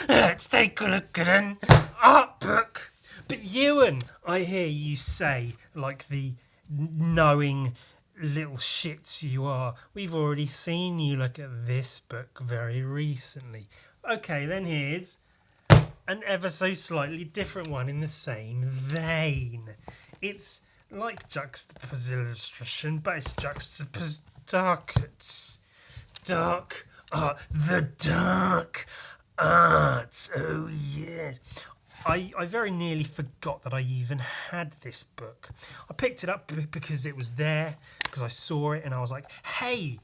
Let's take a look at an art book. But Ewan, I hear you say, like the knowing little shits you are, we've already seen you look at this book very recently. Okay, then here's an ever so slightly different one in the same vein. It's like Juxtapoz illustration, but it's Juxtapoz dark. It's dark art. The dark art. Oh, yes. I very nearly forgot that I even had this book. I picked it up because it was there, because I saw it, and I was like, hey,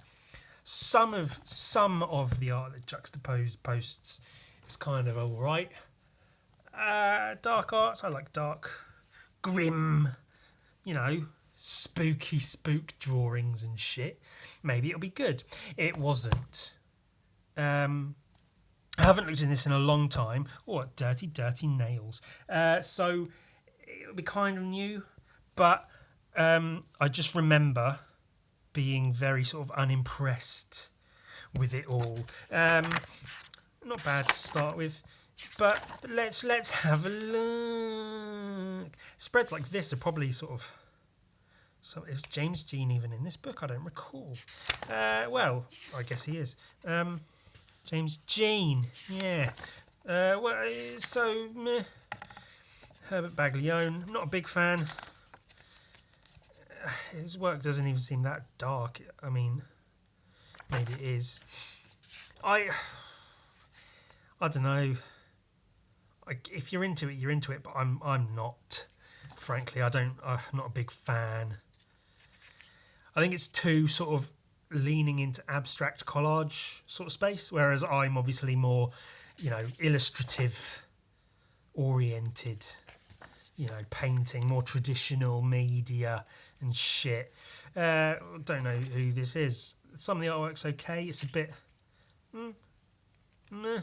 some of the art that Juxtapoz posts is kind of all right. Dark arts, I like dark, grim, spooky spook drawings and shit. Maybe it'll be good. It wasn't. I haven't looked in this in a long time. Oh, dirty nails. So it'll be kind of new, but I just remember being very sort of unimpressed with it all. Not bad to start with, but let's have a look. Spreads like this are probably sort of. So is James Jean even in this book? I don't recall. Well, I guess he is. James Jean, yeah. Meh. Herbert Baglione, not a big fan. His work doesn't even seem that dark. I mean, maybe it is. I don't know. If you're into it, you're into it. But I'm not. Frankly, I'm not a big fan. I think it's too sort of leaning into abstract collage sort of space, whereas I'm obviously more, illustrative oriented, painting, more traditional media and shit. Don't know who this is. Some of the artwork's okay. It's a bit meh.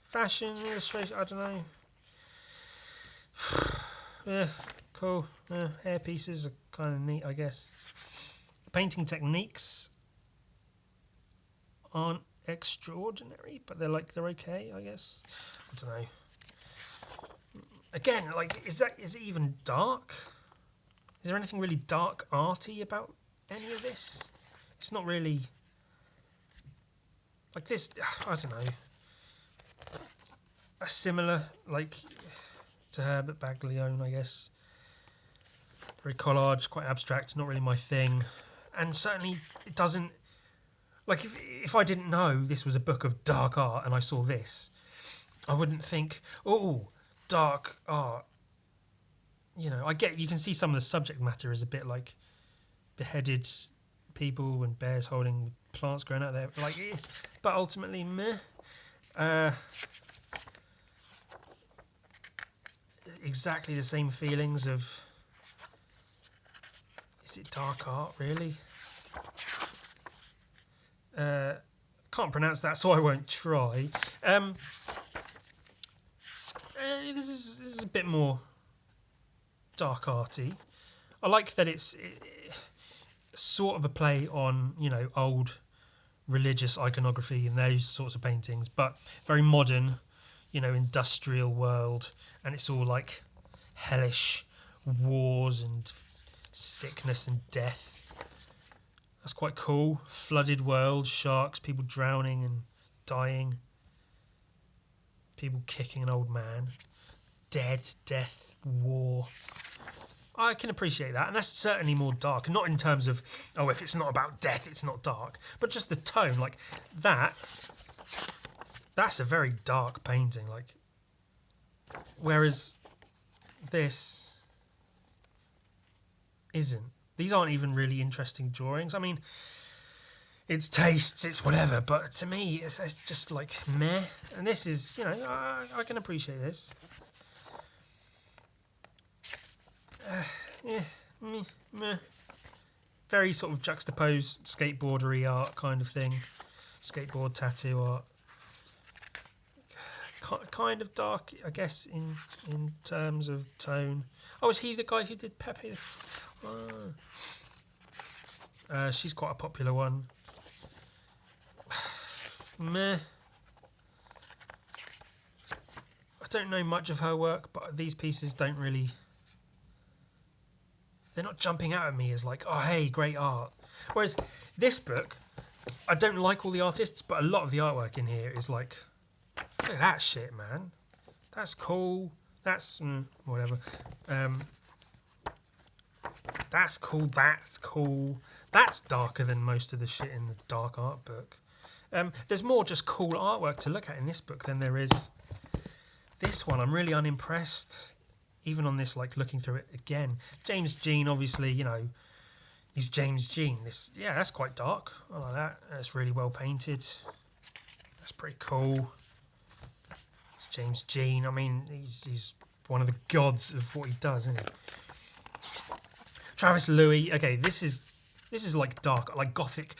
Fashion illustration, I don't know. Yeah, cool. Hair pieces are kind of neat, I guess. Painting techniques aren't extraordinary, but they're okay, I guess. I don't know. Again, is it even dark? Is there anything really dark arty about any of this? It's not really like this. I don't know. A similar to Herbert Baglione, I guess. Very collage, quite abstract, not really my thing. And certainly it doesn't... if I didn't know this was a book of dark art and I saw this, I wouldn't think, oh, dark art. I get, you can see some of the subject matter is a bit like beheaded people and bears holding plants growing out there. But ultimately, meh. Exactly the same feelings of... Is it dark art, really? Can't pronounce that, so I won't try. This is a bit more dark arty. I like that it's sort of a play on, old religious iconography and those sorts of paintings, but very modern, industrial world, and it's all like hellish wars and sickness and death. That's quite cool. Flooded world, sharks, people drowning and dying, people kicking an old man, death, war. I can appreciate that, and that's certainly more dark, and not in terms of, if it's not about death, it's not dark, but just the tone, that's a very dark painting, whereas this isn't. These aren't even really interesting drawings. I mean, it's tastes, it's whatever, but to me, it's just meh. And this is, I can appreciate this. Meh. Very sort of juxtaposed skateboardery art kind of thing. Skateboard tattoo art. Kind of dark, I guess, in terms of tone. Oh, is he the guy who did Pepe? She's quite a popular one. meh. I don't know much of her work, but these pieces don't really... They're not jumping out at me as like, oh, hey, great art. Whereas this book, I don't like all the artists, but a lot of the artwork in here is like, look at that shit, man. That's cool. That's... whatever. That's cool. That's cool. That's darker than most of the shit in the dark art book. There's more just cool artwork to look at in this book than there is this one. I'm really unimpressed, even on this, like, looking through it again. James Jean, obviously, you know, he's James Jean. This, yeah, that's quite dark. I like that. That's really well painted. That's pretty cool. It's James Jean. I mean, he's one of the gods of what he does, isn't he? Travis Louie. Okay, this is like dark, like gothic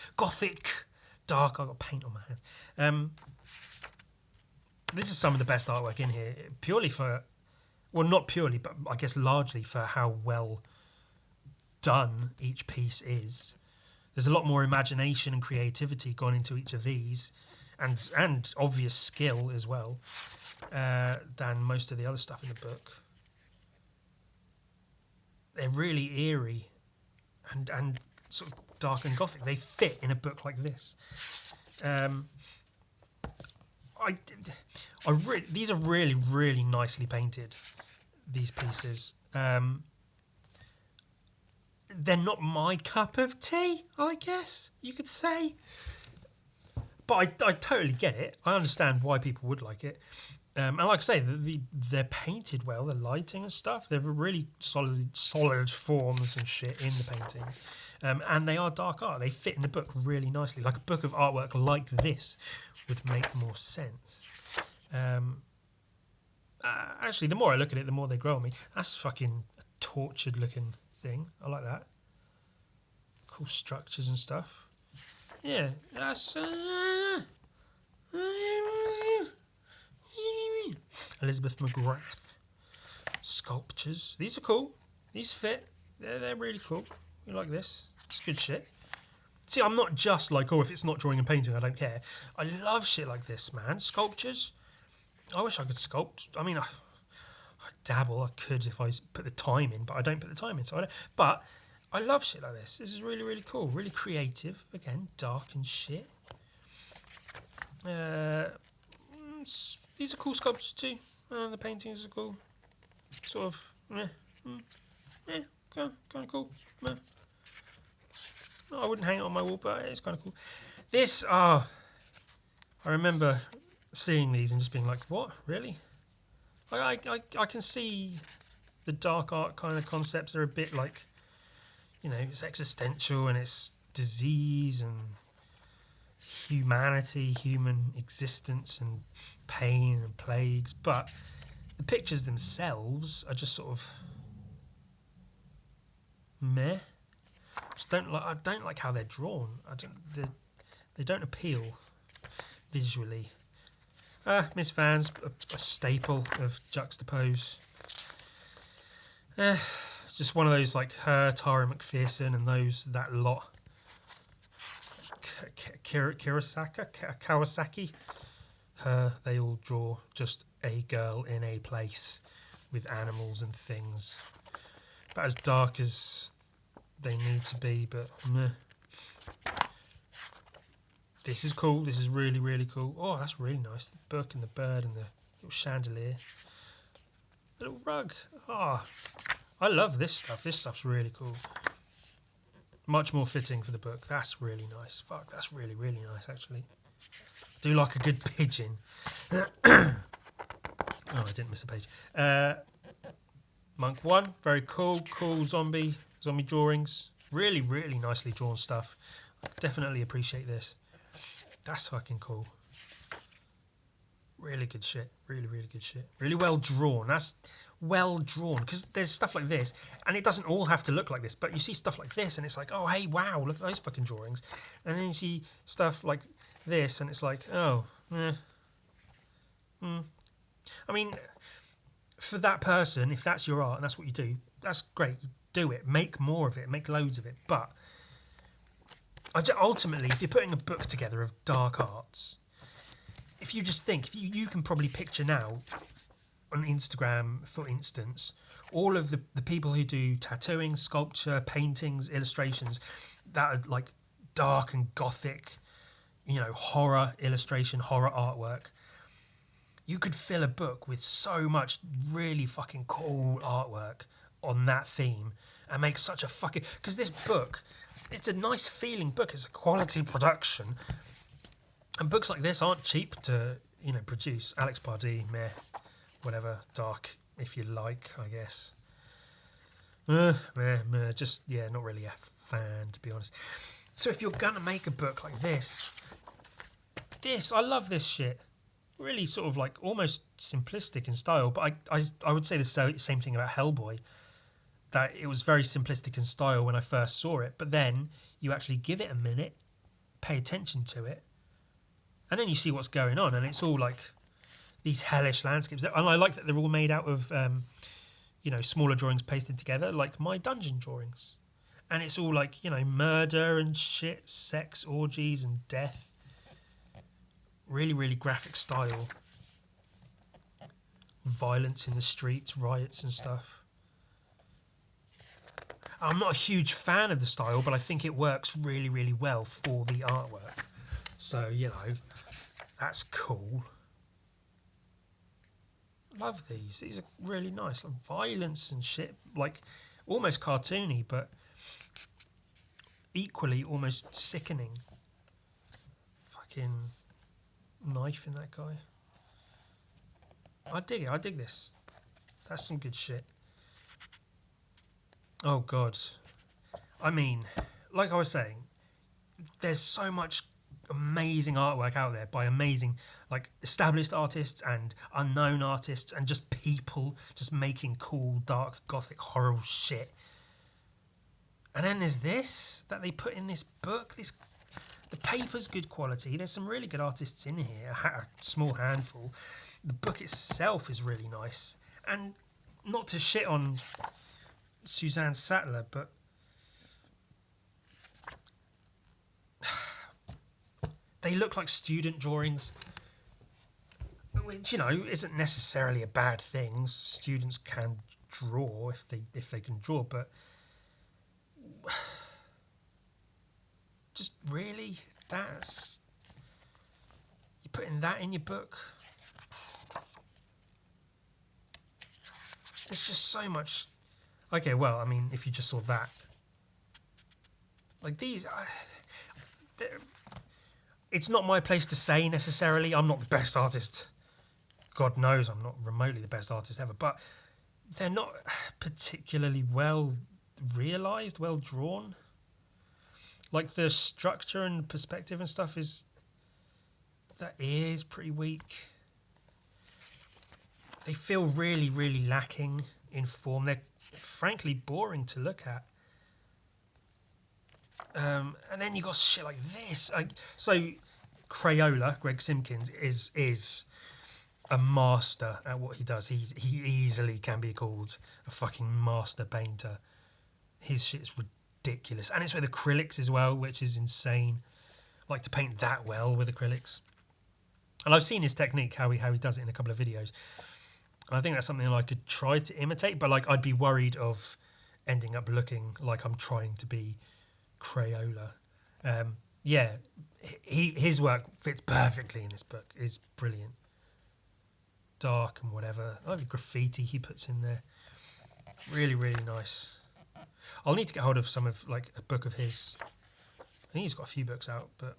dark. I've got paint on my hand. This is some of the best artwork in here, purely for, well, not purely, but I guess largely for how well done each piece is. There's a lot more imagination and creativity gone into each of these, and obvious skill as well, than most of the other stuff in the book. They're really eerie and sort of dark and gothic. They fit in a book like this. These are really, really nicely painted, these pieces. They're not my cup of tea, I guess you could say. But I totally get it. I understand why people would like it. And like I say, they're painted well, the lighting and stuff. They're really solid forms and shit in the painting. And they are dark art. They fit in the book really nicely. Like a book of artwork like this would make more sense. Actually, the more I look at it, the more they grow on me. That's fucking a tortured looking thing. I like that. Cool structures and stuff. Yeah, that's... Elizabeth McGrath. Sculptures. These are cool. These fit. They're really cool. You like this? It's good shit. See, I'm not just like, oh, if it's not drawing and painting, I don't care. I love shit like this, man. Sculptures. I wish I could sculpt. I mean, I dabble. I could if I put the time in, but I don't put the time in. So I don't. But I love shit like this. This is really, really cool. Really creative. Again, dark and shit. These are cool sculptures too. The paintings are cool. Sort of, kind of cool. I wouldn't hang it on my wall, but it's kind of cool. This, I remember seeing these and just being like, what? Really? I can see the dark art kind of concepts are a bit like, you know, it's existential and it's disease and humanity, human existence and pain and plagues, but the pictures themselves are just sort of meh. I don't like how they're drawn. They don't appeal visually. Miss Van's a staple of Juxtapoz. Just one of those like her, Tara McPherson, and that lot. Kawasaki. Her, they all draw just a girl in a place with animals and things. About as dark as they need to be, but meh. This is cool. This is really, really cool. Oh, that's really nice. The book and the bird and the little chandelier. Little rug. Oh, I love this stuff. This stuff's really cool. Much more fitting for the book. That's really nice. Fuck, that's really, really nice, actually. I do like a good pigeon. Oh, I didn't miss a page. Monk 1, very cool. Cool zombie drawings. Really, really nicely drawn stuff. I definitely appreciate this. That's fucking cool. Really good shit. Really, really good shit. Really well drawn. That's well drawn, because there's stuff like this and it doesn't all have to look like this, but you see stuff like this and it's like, oh hey, wow, look at those fucking drawings, and then you see stuff like this and it's like, oh I mean, for that person, if that's your art and that's what you do, that's great. You do it, make more of it, make loads of it. But ultimately, if you're putting a book together of dark arts, if you just think, if you can probably picture now on Instagram, for instance, all of the people who do tattooing, sculpture, paintings, illustrations that are like dark and gothic, horror illustration, horror artwork. You could fill a book with so much really fucking cool artwork on that theme and make such a fucking... Because this book, it's a nice feeling book. It's a quality production. And books like this aren't cheap to, produce. Alex Pardee, meh, whatever, dark, if you like, I guess. Just, not really a fan, to be honest. So if you're going to make a book like this, I love this shit. Really sort of like almost simplistic in style, but I would say the same thing about Hellboy, that it was very simplistic in style when I first saw it, but then you actually give it a minute, pay attention to it, and then you see what's going on, and it's all like these hellish landscapes. And I like that they're all made out of, smaller drawings pasted together, like my dungeon drawings. And it's all like, murder and shit, sex, orgies and death. Really, really graphic style. Violence in the streets, riots and stuff. I'm not a huge fan of the style, but I think it works really, really well for the artwork. So, that's cool. Love these. These are really nice. Like violence and shit. Like almost cartoony, but equally almost sickening. Fucking knife in that guy. I dig it. I dig this. That's some good shit. Oh, God. I mean, like I was saying, there's so much amazing artwork out there by amazing, like, established artists and unknown artists and just people just making cool, dark, gothic, horror shit. And then there's this that they put in this book. The paper's good quality. There's some really good artists in here, a small handful. The book itself is really nice. And not to shit on Suzanne Sattler, but they look like student drawings, which, isn't necessarily a bad thing. Students can draw if they can draw, but just really, you're putting that in your book. There's just so much. Okay, well, I mean, if you just saw that, like these, it's not my place to say necessarily. I'm not the best artist. God knows I'm not remotely the best artist ever, but they're not particularly well realised, well drawn. Like the structure and perspective and stuff is pretty weak. They feel really, really lacking in form. They're frankly boring to look at. And then you got shit like this. So Crayola, Greg Simpkins, is a master at what he does. He easily can be called a fucking master painter. His shit's ridiculous. And it's with acrylics as well, which is insane. Like to paint that well with acrylics. And I've seen his technique, how he does it in a couple of videos. And I think that's something I could try to imitate, but like I'd be worried of ending up looking like I'm trying to be Crayola. His work fits perfectly in this book. It's brilliant. Dark and whatever. I like the graffiti he puts in there. Really, really nice. I'll need to get hold of a book of his. I think he's got a few books out, but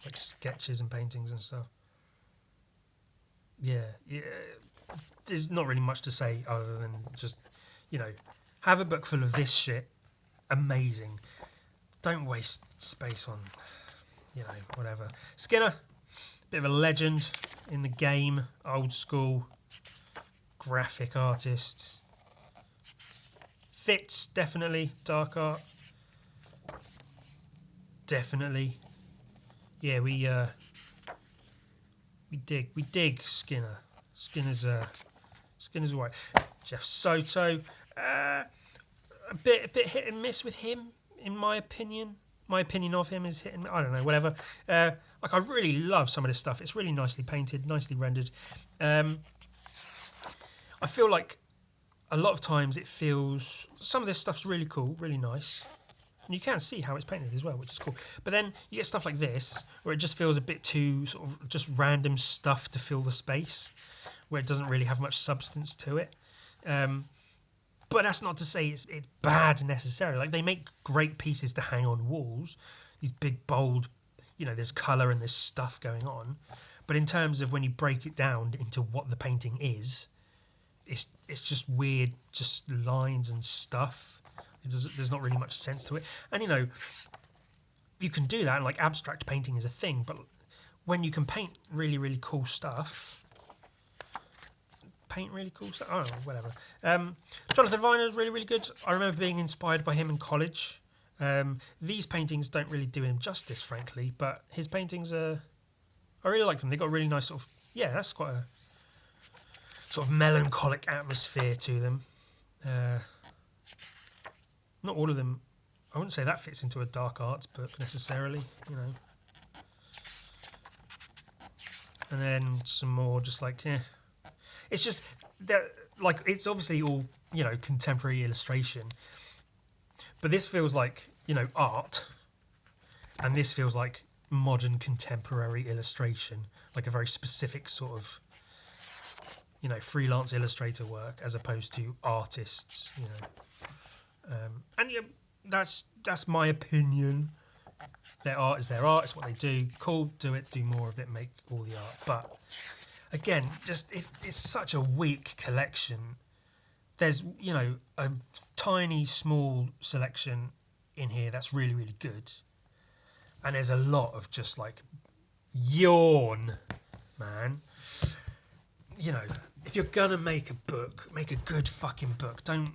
like sketches and paintings and stuff. Yeah. There's not really much to say other than just, have a book full of this shit. Amazing. Don't waste space on, whatever. Skinner, bit of a legend in the game. Old school graphic artist. Fits, definitely. Dark art. Definitely. Yeah, we dig Skinner. Skinner's alright. Jeff Soto, a bit hit and miss with him, in my opinion. my opinion of him is hitting. I don't know, whatever. Like I really love some of this stuff. It's really nicely painted, nicely rendered. I feel like a lot of times it feels some of this stuff's really cool, really nice. And you can see how it's painted as well, which is cool. But then you get stuff like this, where it just feels a bit too sort of just random stuff to fill the space, where it doesn't really have much substance to it. But that's not to say it's bad necessarily. Like, they make great pieces to hang on walls. These big, bold, there's colour and there's stuff going on. But in terms of when you break it down into what the painting is, it's just weird, just lines and stuff. There's not really much sense to it. And, you can do that, and, like, abstract painting is a thing. But when you can paint really, really cool stuff... Oh, whatever. Jonathan Viner is really, really good. I remember being inspired by him in college. These paintings don't really do him justice, frankly, but his paintings are... I really like them. They've got a really nice sort of... Yeah, that's quite a sort of melancholic atmosphere to them. Not all of them... I wouldn't say that fits into a dark arts book, necessarily, And then some more just like, It's just that, like, it's obviously all, contemporary illustration. But this feels like, art. And this feels like modern contemporary illustration. Like a very specific sort of, freelance illustrator work as opposed to artists, And that's my opinion. Their art is their art. It's what they do. Cool, do it, do more of it, make all the art. But... again, just if it's such a weak collection, there's, a tiny, small selection in here that's really, really good. And there's a lot of just like, yawn, man. If you're going to make a book, make a good fucking book. Don't...